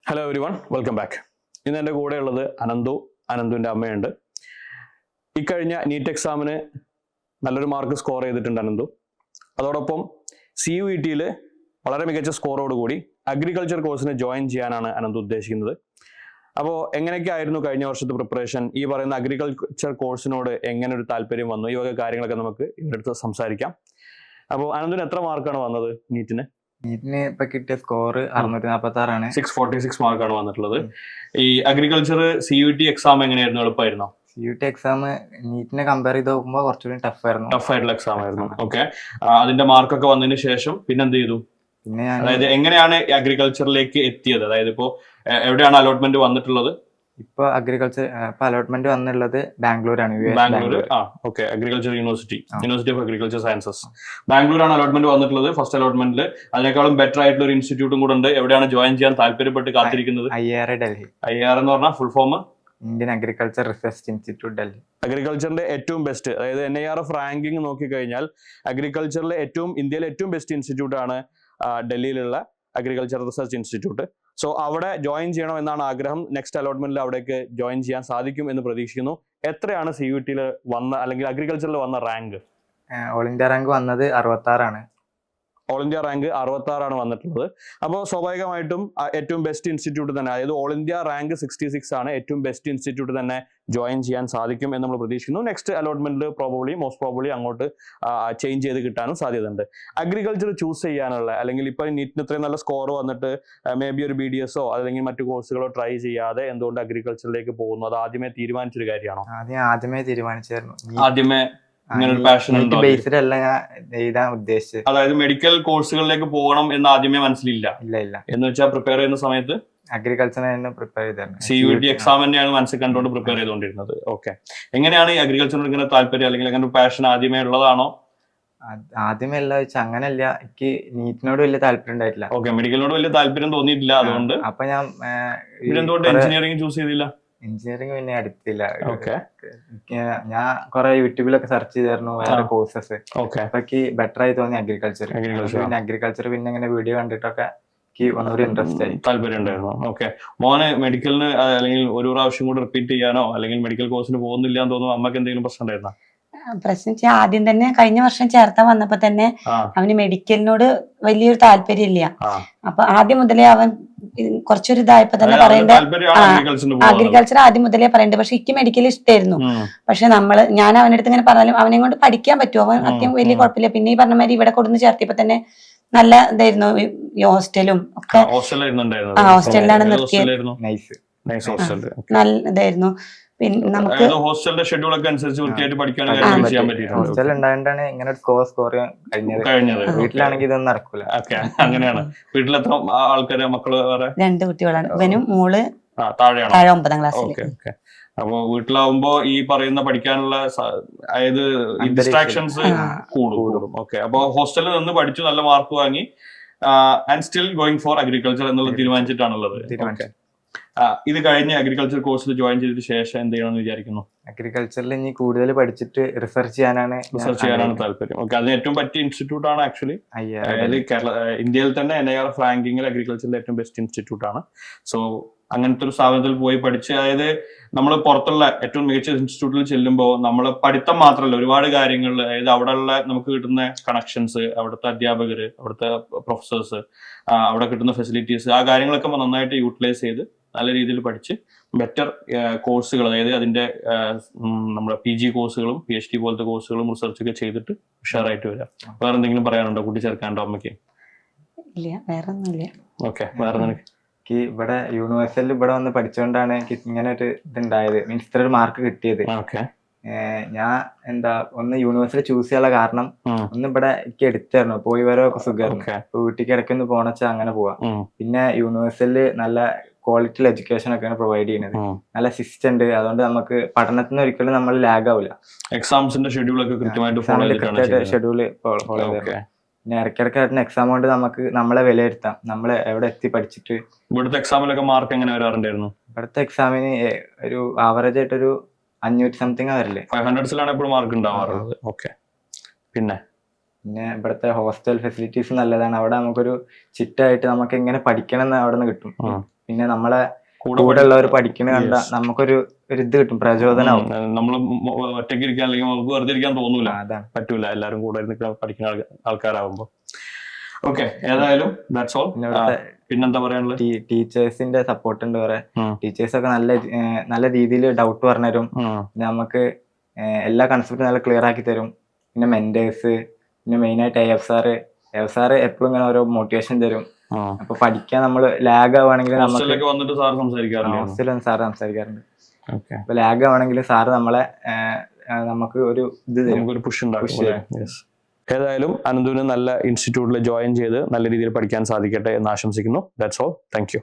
Hello every one, welcome back. ഇന്ന് എൻ്റെ കൂടെ ഉള്ളത് അനന്തുവിൻ്റെ അമ്മയുണ്ട്. ഇക്കഴിഞ്ഞ നീറ്റ് എക്സാമിന് നല്ലൊരു മാർക്ക് സ്കോർ ചെയ്തിട്ടുണ്ട് അനന്തു. അതോടൊപ്പം CUET-യിൽ വളരെ മികച്ച സ്കോറോടുകൂടി അഗ്രികൾച്ചർ കോഴ്സിന് ജോയിൻ ചെയ്യാനാണ് അനന്തു ഉദ്ദേശിക്കുന്നത്. അപ്പോൾ എങ്ങനെയൊക്കെ ആയിരുന്നു കഴിഞ്ഞ വർഷത്തെ പ്രിപ്പറേഷൻ, ഈ പറയുന്ന അഗ്രികൾച്ചർ കോഴ്സിനോട് എങ്ങനെ ഒരു താല്പര്യം വന്നു, ഈ വക കാര്യങ്ങളൊക്കെ നമുക്ക് ഇവരുടെ സംസാരിക്കാം. അപ്പോൾ അനന്തുവിന് എത്ര മാർക്കാണ് വന്നത് നീറ്റിന്? നീറ്റിന് ഇപ്പൊ കിട്ടിയ സ്കോർ 646 646 മാർക്കാണ് വന്നിട്ടുള്ളത്. ഈ അഗ്രികൾച്ചർ CUET എക്സാം എങ്ങനെയായിരുന്നു? എളുപ്പമായിരുന്നോ? CUET എക്സാം നീറ്റിനെ കമ്പയർ ചെയ്ത് നോക്കുമ്പോൾ കുറച്ചുകൂടി ടഫ് ആയിട്ടുള്ള എക്സാം ആയിരുന്നു. ഓക്കെ, അതിന്റെ മാർക്കൊക്കെ വന്നതിന് ശേഷം പിന്നെ എന്ത് ചെയ്തു? പിന്നെ അതായത് എങ്ങനെയാണ് അഗ്രികൾച്ചറിലേക്ക് എത്തിയത്? അതായത് ഇപ്പോ എവിടെയാണ് അലോട്ട്മെന്റ് വന്നിട്ടുള്ളത്? ഇപ്പൊ അഗ്രികൾച്ചർ അലോട്ട്മെന്റ് വന്നുള്ളത് ബാംഗ്ലൂരാണ്. Bangalore. Okay, agriculture university of agriculture sciences ബാംഗ്ലൂരാണ് അലോട്ട്മെന്റ് വന്നിട്ടുള്ളത്. ഫസ്റ്റ് അലോട്ട്മെന്റിൽ അതിനേക്കാളും ബെറ്റർ ആയിട്ടുള്ള ഒരു ഇൻസ്റ്റിറ്റ്യൂട്ടും കൂടെ ഉണ്ട്. എവിടെയാണ് ജോയിൻ ചെയ്യാൻ താല്പര്യപ്പെട്ട് കാത്തിരിക്കുന്നത്? IIR ഡൽഹി. IIR എന്ന് പറഞ്ഞാൽ full form Indian agriculture research institute Delhi. അഗ്രികൾച്ചറിന്റെ ഏറ്റവും ബെസ്റ്റ്, അതായത് NIRF റാങ്കിങ് നോക്കിക്കഴിഞ്ഞാൽ അഗ്രികൾച്ചറിലെ ഇന്ത്യയിലെ ഏറ്റവും ബെസ്റ്റ് ഇൻസ്റ്റിറ്റ്യൂട്ട് ആണ് ഡൽഹിയിലുള്ള അഗ്രികൾച്ചർ റിസർച്ച് ഇൻസ്റ്റിറ്റ്യൂട്ട്. സോ അവിടെ ജോയിൻ ചെയ്യണം എന്നാണ് ആഗ്രഹം. നെക്സ്റ്റ് അലോട്ട്മെന്റിൽ അവിടേക്ക് ജോയിൻ ചെയ്യാൻ സാധിക്കും എന്ന് പ്രതീക്ഷിക്കുന്നു. എത്രയാണ് CUET-യിൽ വന്ന, അല്ലെങ്കിൽ അഗ്രികൾച്ചറിൽ വന്ന റാങ്ക്? ഓൾ ഇന്ത്യ റാങ്ക് വന്നത് 66. ഓൾ ഇന്ത്യ റാങ്ക് 66 വന്നിട്ടുള്ളത്. അപ്പോൾ സ്വാഭാവികമായിട്ടും ഏറ്റവും ബെസ്റ്റ് ഇൻസ്റ്റിറ്റ്യൂട്ട് തന്നെ, അതായത് ഓൾ ഇന്ത്യ റാങ്ക് 66 ആണ്, ഏറ്റവും ബെസ്റ്റ് ഇൻസ്റ്റിറ്റ്യൂട്ട് തന്നെ ജോയിൻ ചെയ്യാൻ സാധിക്കും എന്ന് നമ്മൾ പ്രതീക്ഷിക്കുന്നു. നെക്സ്റ്റ് അലോട്ട്മെന്റിൽ മോസ്റ്റ് പ്രോബബ്ലി അങ്ങോട്ട് ചേഞ്ച് ചെയ്ത് കിട്ടാനും സാധ്യതയുണ്ട്. അഗ്രികൾച്ചർ ചൂസ് ചെയ്യാനുള്ള, അല്ലെങ്കിൽ ഇപ്പൊ നീറ്റിന് ഇത്രയും നല്ല സ്കോർ വന്നിട്ട് മേ ബി ഒരു BDS-ഓ അല്ലെങ്കിൽ മറ്റു കോഴ്സുകളോ ട്രൈ ചെയ്യാതെ എന്തുകൊണ്ട് അഗ്രികൾച്ചറിലേക്ക് പോകുന്നു? അത് ആദ്യമേ തീരുമാനിച്ചൊരു കാര്യമാണോ? ആദ്യമേ തീരുമാനിച്ചായിരുന്നു. ആദ്യമേ ഇങ്ങനെ ഒരു പാഷൻ ഉണ്ടോ? ബേസ്ഡ് അല്ല ഞാൻ എഴുതാൻ ഉദ്ദേശിച്ചത്. അതായത് മെഡിക്കൽ കോഴ്സുകളിലേക്ക് പോകണം എന്ന് ആദ്യമേ മനസ്സിലില്ല? ഇല്ല. എന്ന് വെച്ചാൽ പ്രിപ്പയർ ചെയ്യുന്ന സമയത്ത് അഗ്രികൾച്ചറിനെ പ്രിപ്പയർ ചെയ്തായിരുന്നു. CUET എക്സാം തന്നെയാണ് മനസ്സിൽ കണ്ടുകൊണ്ട് പ്രിപ്പയർ ചെയ്തുകൊണ്ടിരുന്നത്. ഓക്കെ, എങ്ങനെയാണ് ഈ അഗ്രികൾച്ചറിനോട് ഇങ്ങനെ താല്പര്യം, അല്ലെങ്കിൽ അങ്ങനെ ഒരു പാഷൻ ആദ്യമേ ഉള്ളതാണോ? ആദ്യമേ അല്ല വെച്ചാൽ അങ്ങനല്ല, എനിക്ക് നീറ്റിനോട് വലിയ താല്പര്യം ഉണ്ടായിട്ടില്ല. ഓക്കെ, മെഡിക്കലിനോട് വലിയ താല്പര്യം തോന്നിയിട്ടില്ല, അതുകൊണ്ട്. അപ്പൊ ഞാൻ എന്തുകൊണ്ട് എഞ്ചിനീയറിംഗ് ചൂസ് ചെയ്തില്ല? എഞ്ചിനീയറിംഗ് പിന്നെ എടുത്തില്ല. ഓക്കെ, ഞാൻ കുറെ യൂട്യൂബിലൊക്കെ സെർച്ച് ചെയ്തായിരുന്നു വേറെ കോഴ്സസ്. ഓക്കെ, അപ്പൊ എനിക്ക് ബെറ്റർ ആയി തോന്നി അഗ്രികൾച്ചർ. പിന്നെ അഗ്രികൾച്ചർ പിന്നെ ഇങ്ങനെ വീഡിയോ കണ്ടിട്ടൊക്കെ എനിക്ക് ഒന്നുകൂടി ഇൻട്രസ്റ്റ് ആയി, താല്പര്യം ഉണ്ടായിരുന്നു. ഓക്കെ, മോനെ മെഡിക്കലിന് അല്ലെങ്കിൽ ഒരു പ്രാവശ്യം കൂടി റിപ്പീറ്റ് ചെയ്യാനോ അല്ലെങ്കിൽ മെഡിക്കൽ കോഴ്സിന് പോകുന്നില്ല എന്ന് തോന്നുന്നു, അമ്മക്ക് എന്തെങ്കിലും പ്രശ്നം ഉണ്ടായിരുന്നോ? പ്രശ്നം വെച്ചാൽ ആദ്യം തന്നെ കഴിഞ്ഞ വർഷം ചേർത്താൻ വന്നപ്പോ തന്നെ അവന് മെഡിക്കലിനോട് വലിയൊരു താല്പര്യമില്ല. അപ്പൊ ആദ്യം മുതലേ അവൻ കുറച്ചൊരു ഇതായപ്പോ തന്നെ പറയണ്ട അഗ്രികൾച്ചർ ആദ്യം മുതലേ പറയണ്ട്. പക്ഷെ എനിക്ക് മെഡിക്കൽ ഇഷ്ടമായിരുന്നു. പക്ഷെ ഞാൻ അവൻ്റെ അടുത്ത് ഇങ്ങനെ പറഞ്ഞാലും അവനെ കൊണ്ട് പഠിക്കാൻ പറ്റുമോ? അവൻ അത്യം വലിയ കുഴപ്പമില്ല. പിന്നെ ഈ പറഞ്ഞ മാതിരി ഇവിടെ കൊടുന്ന് ചേർത്തിയപ്പോ തന്നെ നല്ല ഇതായിരുന്നു. ഈ ഹോസ്റ്റലും ഒക്കെ ഹോസ്റ്റലിലാണ് നിർത്തിയത്. നല്ല ഇതായിരുന്നു. പിന്നെ നമുക്ക് ഹോസ്റ്റലിന്റെ ഷെഡ്യൂൾ ഒക്കെ അനുസരിച്ച് വൃത്തിയായിട്ട് പഠിക്കാനും ചെയ്യാൻ പറ്റിയിട്ടുണ്ട്. ഹോസ്റ്റൽ ഉണ്ടായിട്ടാണ് ഇങ്ങനെ സ്കോർ കഴിഞ്ഞത്. വീട്ടിലാണെങ്കിൽ ഇതൊന്നും നടക്കൂല. അങ്ങനെയാണ്. വീട്ടിൽ എത്ര ആൾക്കാര്, മക്കള്? വേറെ 2 കുട്ടികളാണ്. ഇവനും മോള് താഴെ 9ാം ക്ലാസ്സിൽ. അപ്പൊ വീട്ടിലാവുമ്പോ ഈ പറയുന്ന പഠിക്കാനുള്ള അതായത് ഡിസ്ട്രാക്ഷൻസ് കൂടും. ഓക്കെ, അപ്പൊ ഹോസ്റ്റലിൽ നിന്ന് പഠിച്ചു, നല്ല മാർക്ക് വാങ്ങി, and still going for agriculture എന്നുള്ള തീരുമാനിച്ചിട്ടാണുള്ളത്. ഇത് കഴിഞ്ഞ് അഗ്രികൾച്ചർ കോഴ്സിൽ ജോയിൻ ചെയ്തതിനു ശേഷം എന്ത് ചെയ്യണമെന്ന് വിചാരിക്കുന്നു? അഗ്രികൾച്ചറിൽ ഇനി കൂടുതൽ പഠിച്ചിട്ട് റിസർച്ച് ചെയ്യാനാണ് താല്പര്യം. ഓക്കെ, അതിന് ഏറ്റവും പറ്റിയ ഇൻസ്റ്റിറ്റ്യൂട്ട് ആണ് ആക്ച്വലി. അതായത് ഇന്ത്യയിൽ തന്നെ NIRF റാങ്കിങ്ങിൽ അഗ്രികൾച്ചറിലെ ഏറ്റവും ബെസ്റ്റ് ഇൻസ്റ്റിറ്റ്യൂട്ട് ആണ്. സോ അങ്ങനത്തെ ഒരു സ്ഥാപനത്തിൽ പോയി പഠിച്ച്, അതായത് നമ്മൾ പുറത്തുള്ള ഏറ്റവും മികച്ച ഇൻസ്റ്റിറ്റ്യൂട്ടിൽ ചെല്ലുമ്പോൾ നമ്മൾ പഠിത്തം മാത്രമല്ല, ഒരുപാട് കാര്യങ്ങളിൽ, അതായത് അവിടെയുള്ള നമുക്ക് കിട്ടുന്ന കണക്ഷൻസ്, അവിടുത്തെ അധ്യാപകര്, അവിടുത്തെ പ്രൊഫസേഴ്സ്, അവിടെ കിട്ടുന്ന ഫെസിലിറ്റീസ്, ആ കാര്യങ്ങളൊക്കെ നന്നായിട്ട് യൂട്ടിലൈസ് ചെയ്ത് നല്ല രീതിയിൽ പഠിച്ച് ബെറ്റർ കോഴ്സുകൾ, അതായത് അതിന്റെ നമ്മുടെ PG കോഴ്സുകളും PhD പോലത്തെ കോഴ്സുകളും റിസർച്ച് ഒക്കെ ചെയ്തിട്ട് ഉഷാറായിട്ട് വരാം. വേറെ എന്തെങ്കിലും പറയാനുണ്ടോ? കൂട്ടിച്ചേർക്കാനുണ്ടോ അമ്മയ്ക്ക്? ഓക്കെ, വേറെ ഇവിടെ യൂണിവേഴ്സിറ്റിയിൽ ഇവിടെ വന്ന് പഠിച്ചുകൊണ്ടാണ് എനിക്ക് ഇങ്ങനെ ഒരു ഇതുണ്ടായത്, മീൻസ് ഇത്ര ഒരു മാർക്ക് കിട്ടിയത്. ഞാൻ ഒന്ന് യൂണിവേഴ്സിറ്റി ചൂസ് ചെയ്യാനുള്ള കാരണം, ഒന്ന് ഇവിടെ എനിക്ക് എടുത്തായിരുന്നു, പോയി വരവൊക്കെ സുഖമായിരുന്നു. ഇപ്പൊ വീട്ടിലേക്ക് ഇടയ്ക്കൊന്ന് പോണച്ചാ അങ്ങനെ പോവാ. പിന്നെ യൂണിവേഴ്സിറ്റിയിൽ നല്ല ക്വാളിറ്റി എഡ്യൂക്കേഷൻ ഒക്കെയാണ് പ്രൊവൈഡ് ചെയ്യുന്നത്, നല്ല സിസ്റ്റം ഉണ്ട്. അതുകൊണ്ട് നമുക്ക് പഠനത്തിന് ഒരിക്കലും നമ്മൾ ലാഗ് ആവില്ല. എക്സാംസിന്റെ കൃത്യമായിട്ട് ഷെഡ്യൂൾ ഫോളോ ചെയ്ത് പിന്നെ ഇടയ്ക്കിടയ്ക്കായിട്ട് എക്സാം കൊണ്ട് നമുക്ക് നമ്മളെ വിലയിരുത്താം, നമ്മളെ എവിടെ എത്തി പഠിച്ചിട്ട്. ഇവിടുത്തെ എക്സാമിലൊക്കെ മാർക്ക് എങ്ങനെ വരാറുണ്ടായിരുന്നു? ഇവിടുത്തെ എക്സാമിന് ഒരു ആവറേജ് ആയിട്ടൊരു 500 സംതിങ് വരില്ലേ. 500-ലാണ് എപ്പോഴും മാർക്ക് ഉണ്ടാവാറുള്ളത്. ഓക്കെ, പിന്നെ ഇവിടുത്തെ ഹോസ്റ്റൽ ഫെസിലിറ്റീസ് നല്ലതാണ്. അവിടെ നമുക്കൊരു ചിട്ടായിട്ട് നമുക്ക് എങ്ങനെ പഠിക്കണം എന്ന് അവിടെ നിന്ന് കിട്ടും. പിന്നെ നമ്മളെ കൂടെ ഉള്ളവർ പഠിക്കണ കണ്ട നമുക്കൊരു ഇത് കിട്ടും, പ്രചോദനമാവും. നമ്മൾ ഒറ്റയ്ക്ക് ഇരിക്കാൻ അല്ലെങ്കിൽ നമുക്ക് വെറുതെ ഇരിക്കാൻ തോന്നൂല, പറ്റൂല, എല്ലാരും കൂടെ ഇരുന്ന് പഠിക്കുന്ന ആൾക്കാരാകുമ്പോ. ഓക്കെ, ഏതായാലും ദാറ്റ്സ് ഓൾ. പിന്നെന്താ പറയാനുള്ളത്? ടീച്ചേഴ്സിന്റെ സപ്പോർട്ട് ഉണ്ട് കുറെ. ടീച്ചേഴ്സ് ഒക്കെ നല്ല രീതിയിൽ ഡൗട്ട് പറഞ്ഞുതരും. നമുക്ക് എല്ലാ കൺസെപ്റ്റും നല്ല ക്ലിയർ ആക്കി തരും. പിന്നെ മെന്റേഴ്സ്, പിന്നെ മെയിൻ ആയിട്ട് AF സാറ് എപ്പോഴും ഇങ്ങനെ ഓരോ മോട്ടിവേഷൻ തരും. അപ്പൊ പഠിക്കാൻ നമ്മൾ ലാഗ് ആവുകയാണെങ്കിൽ വന്നിട്ട് സാർ സംസാരിക്കാറുണ്ട്. ഹോസ്റ്റലിൽ സാറ് സംസാരിക്കാറുണ്ട്. അപ്പൊ ലാഗ് ആവുകയാണെങ്കിൽ സാറ് നമ്മളെ നമുക്ക് ഒരു ഇത് തരും, ഒരു പുഷ് ഉണ്ടാക്കും. ഏതായാലും അനന്തുവിന് നല്ല ഇൻസ്റ്റിറ്റ്യൂട്ടിൽ ജോയിൻ ചെയ്ത് നല്ല രീതിയിൽ പഠിക്കാൻ സാധിക്കട്ടെ എന്ന് ആശംസിക്കുന്നു. That's all. Thank you.